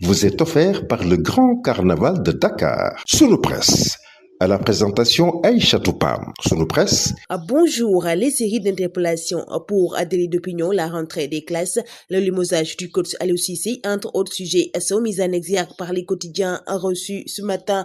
vous est offert par le Grand Carnaval de Dakar. Sunu Presse. À la présentation, Aïcha Toupam. Sunu Presse. Bonjour. Les séries d'interpellations pour délit d'opinion, la rentrée des classes, le limogeage du coach Aliou Cissé, entre autres sujets, sont mis en exergue par les quotidiens reçus ce matin.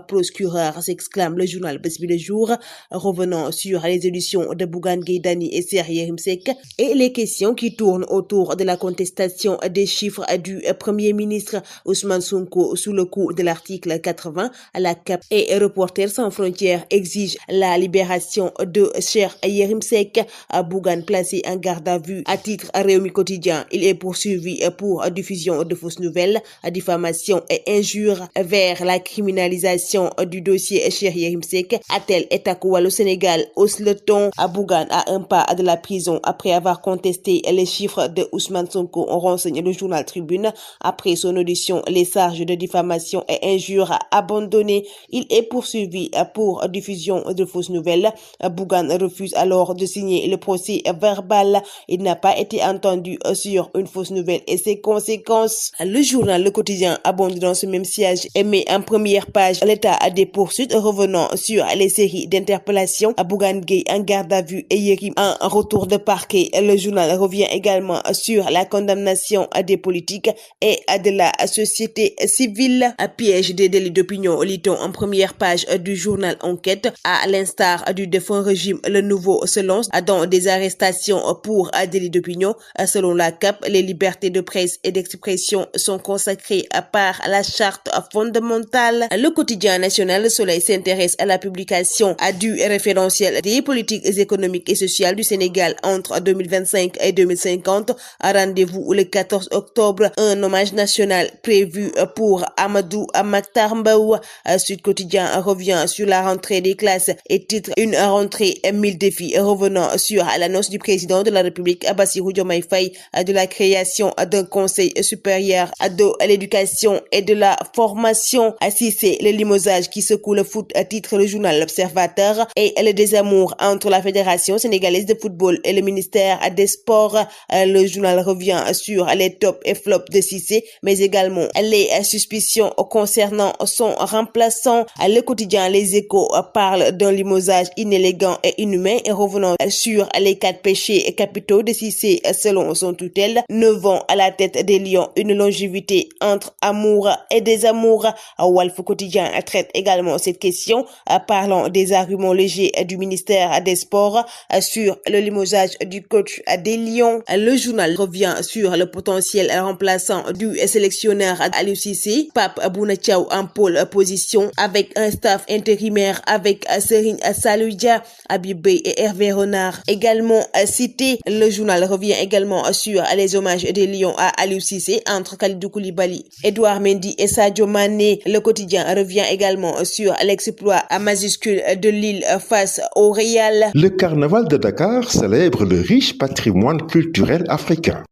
Procureur, s'exclame le journal Bës Bi Le Jour, revenant sur les éditions de Bougane Gueye Dany et Cheikh Yérim Seck et les questions qui tournent autour de la contestation des chiffres du Premier ministre Ousmane Sonko sous le coup de l'article 80 à la CAP et Reporters sans frontières exige la libération de Cheikh Yérim Seck. Bougane placé en garde à vue à titre Rewmi Quotidien. Il est poursuivi pour diffusion de fausses nouvelles, diffamation et injures vers la criminalisation du dossier Cheikh Yérim Seck. A-t-elle été au Sénégal hausse le ton. Bougane à un pas de la prison après avoir contesté les chiffres de Ousmane Sonko, on renseigne le journal Tribune. Après son audition, les charges de diffamation et injures abandonnées. Il est poursuivi pour diffusion de fausses nouvelles. Bougane refuse alors de signer le procès verbal. Il n'a pas été entendu sur une fausse nouvelle et ses conséquences. Le journal Le Quotidien abonde dans ce même siège et met en première page l'état des poursuites revenant sur les séries d'interpellations. Bougane Gueye en garde à vue et Yérim en retour de parquet. Le journal revient également sur la condamnation des politiques et de la société civile. Piège des délits d'opinion, lit-on en première page du journal Enquête. À l'instar du défunt régime, le nouveau se lance dans des arrestations pour délits d'opinion. Selon la CAP, les libertés de presse et d'expression sont consacrées par la charte fondamentale. Le quotidien national Le Soleil s'intéresse à la publication du référentiel des politiques économiques et sociales du Sénégal entre 2025 et 2050. Rendez-vous le 14 octobre. Un hommage national prévu pour Amadou Makhtar Mbow. Sud Quotidien revient sur la rentrée des classes et titre une rentrée 1000 défis, revenant sur l'annonce du président de la République Bassirou Diomaye Faye de la création d'un conseil supérieur de l'éducation et de la formation. Si c'est le limogeage qui secoue le foot, titre le journal L'Observateur, et le désamour entre la Fédération sénégalaise de football et le ministère des Sports. Le journal revient sur les tops et flops de Cissé, mais également les suspicions concernant son remplaçant. Le quotidien Les Échos parle d'un limogeage inélégant et inhumain et revenant sur les 4 péchés capitaux de Cissé selon son tutelle. 9 ans à la tête des Lions, une longévité entre amour et désamour. Walf Quotidien traite également cette question, parlant des arguments légers du ministère des Sports sur le limogeage du coach des Lions. Le journal revient sur le potentiel remplaçant du sélectionneur Aliou Cissé. Pape Bouna Thiaw en pôle position avec un staff intérimaire avec Serigne Saliou Dia, Habib Beye et Hervé Renard également cité. Le journal revient également sur les hommages des Lions à Aliou Cissé entre Kalidou Koulibaly, Edouard Mendy et Sadio Mané. Le quotidien revient également sur l'exploit à majuscule de Lille face au Real. Le Carnaval de Dakar célèbre le riche patrimoine culturel africain.